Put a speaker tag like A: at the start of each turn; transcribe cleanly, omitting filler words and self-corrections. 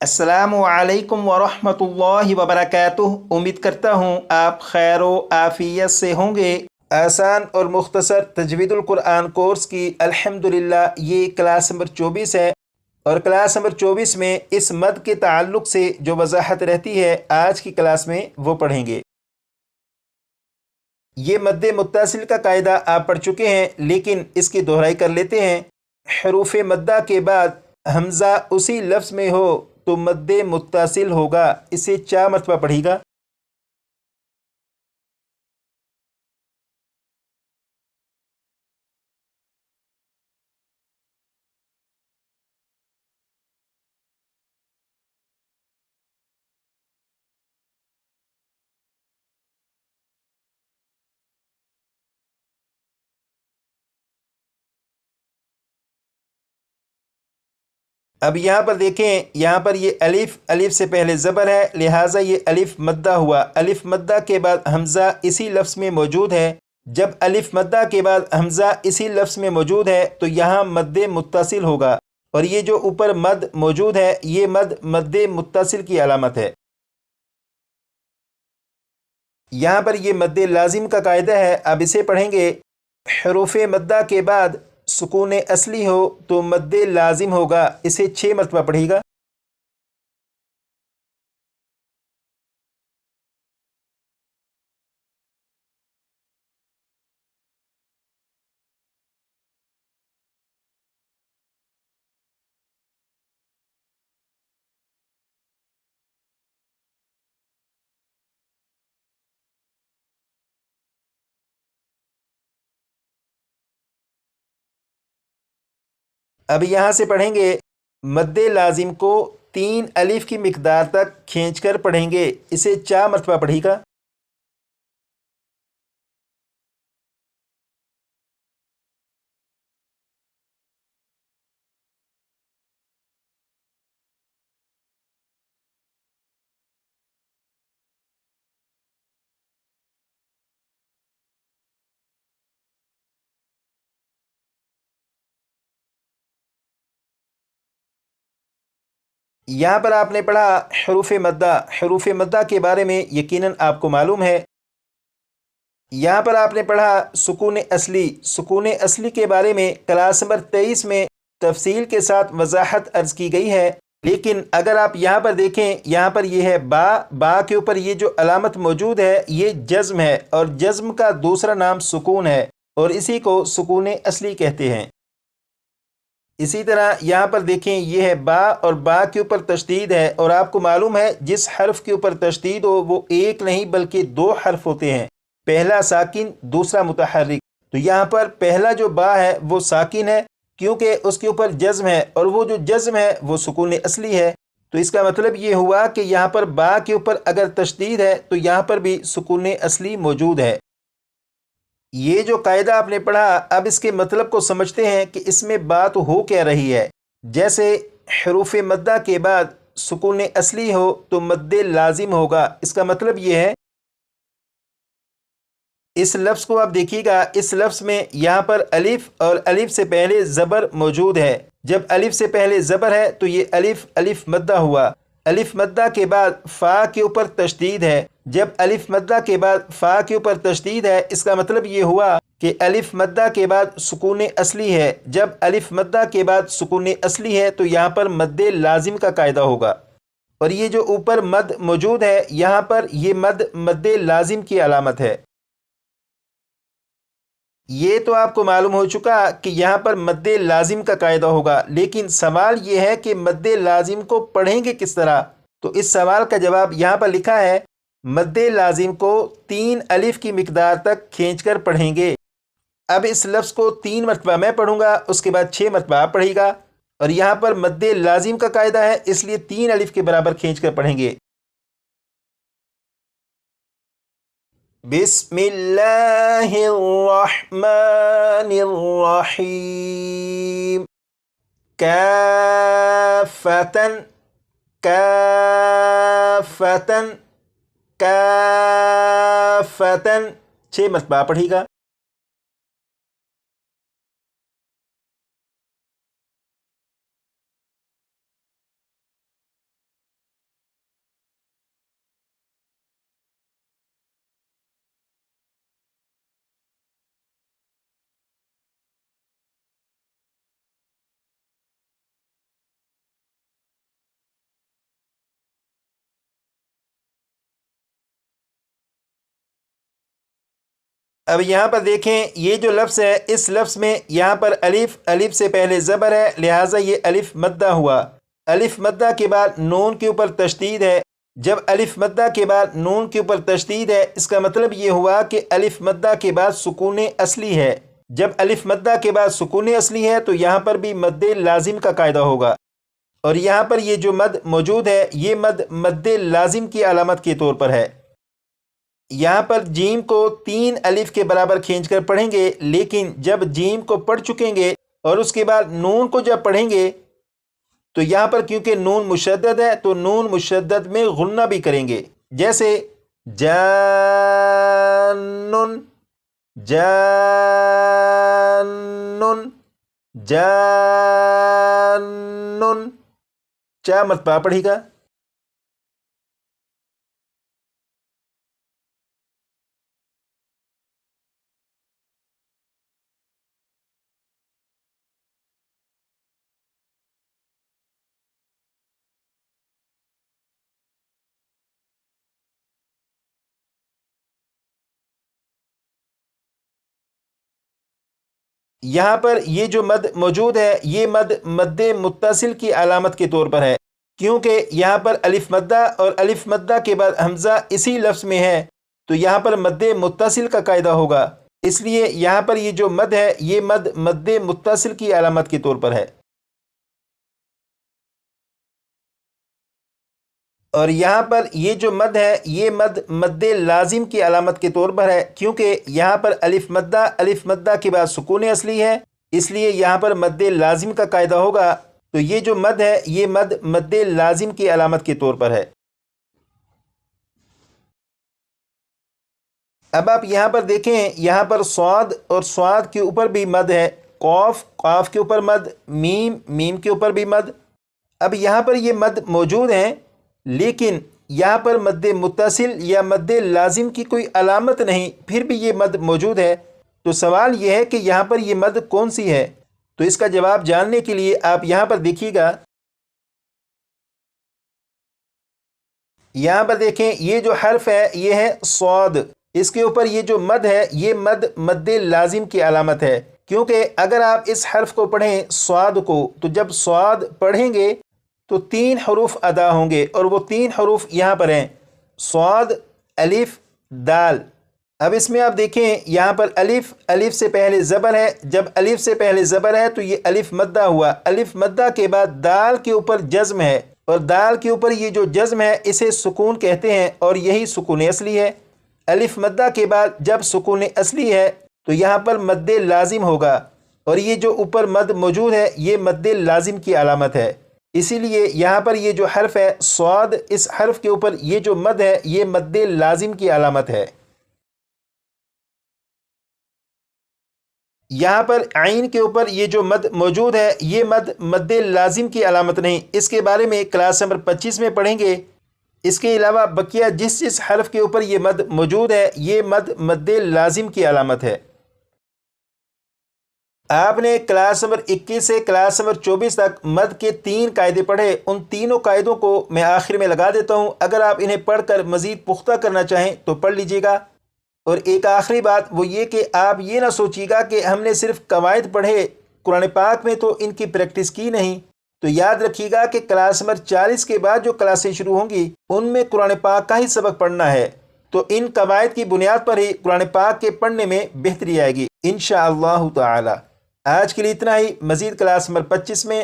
A: अस्सलामु अलैकुम वरहमतुल्लाहि वबरकातुह। उम्मीद करता हूँ आप खैर व आफियत से होंगे। आसान और मुख्तसर तजवीदुल कुरान कोर्स की अल्हम्दुलिल्लाह ये क्लास नंबर 24 है, और क्लास नंबर 24 में इस मद के ताल्लुक़ से जो वजाहत रहती है आज की क्लास में वो पढ़ेंगे। ये मद्द मुत्तसिल का कायदा आप पढ़ चुके हैं, लेकिन इसकी दोहराई कर लेते हैं। हरूफ मद्दा के बाद हमज़ा उसी लफ्ज़ में हो तो मद्द मुत्तसिल होगा। इसे 4 मरतबा पढ़ेगा। अब यहाँ पर देखें, यहाँ पर ये अलिफ, अलिफ से पहले ज़बर है, लिहाजा ये अलिफ मद्दा हुआ। अलिफ मद्दा के बाद हमज़ा इसी लफ्ज़ में मौजूद है। जब अलिफ मद्दा के बाद हमज़ा इसी लफ्ज़ में मौजूद है तो यहाँ मद्द मुत्तसिल होगा, और ये जो ऊपर मद मौजूद है ये मद्द मुत्तसिल की अलामत है। यहाँ पर ये मद्द लाजिम का कायदा है। अब इसे पढ़ेंगे। हरूफ मद्दा के बाद सुकून असली हो तो मद्द लाजिम होगा। इसे 6 मरतबा पढ़ेगा। अब यहाँ से पढ़ेंगे। मद्द लाजिम को 3 अलिफ की मिकदार तक खींचकर पढ़ेंगे। इसे 4 मरतबा पढ़ेगा। यहाँ पर आपने पढ़ा हरूफ मद्दा। हरूफ मद्दा के बारे में यकीनन आपको मालूम है। यहाँ पर आपने पढ़ा सुकून असली। सुकून असली के बारे में क्लास नंबर 23 में तफसील के साथ वजाहत अर्ज की गई है, लेकिन अगर आप यहाँ पर देखें, यहाँ पर यह है बा। बा के ऊपर ये जो अलामत मौजूद है ये जज्म है, और जज्म का दूसरा नाम सुकून है, और इसी को सुकून असली कहते हैं। इसी तरह यहाँ पर देखें, यह है बा, और बा के ऊपर तशदीद है, और आपको मालूम है जिस हर्फ के ऊपर तशदीद हो वो एक नहीं बल्कि 2 हर्फ होते हैं, पहला साकिन दूसरा मुतहर्रिक। तो यहाँ पर पहला जो बा है वो साकिन है क्योंकि उसके ऊपर जज्म है, और वो जो जज्म है वो सुकून असली है। तो इसका मतलब ये हुआ कि यहाँ पर बा के ऊपर अगर तशदीद है तो यहाँ पर भी सुकून असली मौजूद है। ये जो कायदा आपने पढ़ा, अब इसके मतलब को समझते हैं कि इसमें बात हो क्या रही है। जैसे हरूफ मद्दा के बाद सुकून असली हो तो मद्द लाजिम होगा। इसका मतलब ये है, इस लफ्ज़ को आप देखिएगा, इस लफ्ज़ में यहाँ पर अलिफ और अलिफ से पहले ज़बर मौजूद है। जब अलिफ से पहले ज़बर है तो ये अलिफ अलिफ मद्दा हुआ। अलिफ मद्दा के बाद फ़ा के ऊपर तशदीद है। जब अलिफ मद्दा के बाद फ़ा के ऊपर तशदीद है, इसका मतलब ये हुआ कि अलिफ मद्दा के बाद सुकून असली है। जब अलिफ मद्दा के बाद सुकून असली है तो यहाँ पर मद्द लाजिम का कायदा होगा, और ये जो ऊपर मद मौजूद है यहाँ पर ये मद्द लाजिम की अलामत है। ये तो आपको मालूम हो चुका कि यहाँ पर मद्द लाजिम का कायदा होगा, लेकिन सवाल ये है कि मद्द लाजिम को पढ़ेंगे किस तरह। तो इस सवाल का जवाब यहाँ पर लिखा है, मद्द लाजिम को 3 अलिफ की मिकदार तक खींचकर पढ़ेंगे। अब इस लफ्ज़ को 3 मरतबा मैं पढ़ूंगा, उसके बाद 6 मरतबा आप पढ़ेगा, और यहाँ पर मद्द लाजिम का कायदा है इसलिए 3 अलिफ के बराबर खींचकर पढ़ेंगे। बिस्मिल्लाहिर्रहमानिर्रहीम। काफ़तन, काफ़तन, काफ़तन। 6 मरतबा पढ़ेगा। اب یہاں پر دیکھیں یہ جو لفظ ہے اس لفظ میں یہاں پر الف، الف سے پہلے زبر ہے، لہٰذا یہ الف مدہ ہوا۔ الف مدہ کے بعد نون کے اوپر تشدید ہے۔ جب الف مدہ کے بعد نون کے اوپر تشدید ہے اس کا مطلب یہ ہوا کہ الف مدہ کے بعد سکون اصلی ہے۔ جب الف مدہ کے بعد سکون اصلی ہے تو یہاں پر بھی مد لازم کا قاعدہ ہوگا، اور یہاں پر یہ جو مد موجود ہے یہ مد مد لازم کی علامت کے طور پر ہے۔ یہاں پر جیم کو 3 الف کے برابر کھینچ کر پڑھیں گے، لیکن جب جیم کو پڑھ چکیں گے اور اس کے بعد نون کو جب پڑھیں گے تو یہاں پر کیونکہ نون مشدد ہے تو نون مشدد میں غنہ بھی کریں گے، جیسے جانن، جانن، جانن، 4 مرتبہ پڑھے گا۔ یہاں پر یہ جو مد موجود ہے یہ مد مد متصل کی علامت کے طور پر ہے، کیونکہ یہاں پر الف مدہ اور الف مدہ کے بعد حمزہ اسی لفظ میں ہے تو یہاں پر مد متصل کا قاعدہ ہوگا، اس لیے یہاں پر یہ جو مد ہے یہ مد مد متصل کی علامت کے طور پر ہے۔ اور یہاں پر یہ جو مد ہے یہ مد مد لازم کی علامت کے طور پر ہے، کیونکہ یہاں پر الف مدہ کے بعد سکون اصلی ہے، اس لیے یہاں پر مد لازم کا قاعدہ ہوگا، تو یہ جو مد ہے یہ مد مد لازم کی علامت کے طور پر ہے۔ اب آپ یہاں پر دیکھیں یہاں پر صاد اور صاد کے اوپر بھی مد ہے، قاف، قاف کے اوپر مد، میم، میم کے اوپر بھی مد۔ اب یہاں پر یہ مد موجود ہیں لیکن یہاں پر مد متصل یا مد لازم کی کوئی علامت نہیں، پھر بھی یہ مد موجود ہے، تو سوال یہ ہے کہ یہاں پر یہ مد کون سی ہے؟ تو اس کا جواب جاننے کے لیے آپ یہاں پر دیکھیے گا، یہاں پر دیکھیں یہ جو حرف ہے یہ ہے صاد، اس کے اوپر یہ جو مد ہے یہ مد مد لازم کی علامت ہے، کیونکہ اگر آپ اس حرف کو پڑھیں صاد کو تو جب صاد پڑھیں گے تو 3 حروف ادا ہوں گے، اور وہ 3 حروف یہاں پر ہیں صاد، الف، دال۔ اب اس میں آپ دیکھیں یہاں پر الف، الف سے پہلے زبر ہے، جب الف سے پہلے زبر ہے تو یہ الف مدہ ہوا، الف مدہ کے بعد دال کے اوپر جزم ہے، اور دال کے اوپر یہ جو جزم ہے اسے سکون کہتے ہیں، اور یہی سکون اصلی ہے۔ الف مدہ کے بعد جب سکون اصلی ہے تو یہاں پر مد لازم ہوگا، اور یہ جو اوپر مد موجود ہے یہ مد لازم کی علامت ہے، اسی لیے یہاں پر یہ جو حرف ہے صاد، اس حرف کے اوپر یہ جو مد ہے یہ مد لازم کی علامت ہے۔ یہاں پر عین کے اوپر یہ جو مد موجود ہے یہ مد مد لازم کی علامت نہیں، اس کے بارے میں کلاس نمبر 25 میں پڑھیں گے۔ اس کے علاوہ بقیہ جس حرف کے اوپر یہ مد موجود ہے یہ مد مد لازم کی علامت ہے۔ آپ نے کلاس نمبر 21 سے کلاس نمبر 24 تک مد کے 3 قاعدے پڑھے، ان تینوں قاعدوں کو میں آخر میں لگا دیتا ہوں، اگر آپ انہیں پڑھ کر مزید پختہ کرنا چاہیں تو پڑھ لیجئے گا۔ اور ایک آخری بات وہ یہ کہ آپ یہ نہ سوچیے گا کہ ہم نے صرف قواعد پڑھے، قرآن پاک میں تو ان کی پریکٹس کی نہیں، تو یاد رکھیے گا کہ کلاس نمبر 40 کے بعد جو کلاسیں شروع ہوں گی ان میں قرآن پاک کا ہی سبق پڑھنا ہے، تو ان قواعد کی بنیاد پر ہی قرآن پاک کے پڑھنے میں بہتری آئے گی انشاءاللہ تعالی۔ آج کے لیے اتنا ہی، مزید کلاس نمبر 25 میں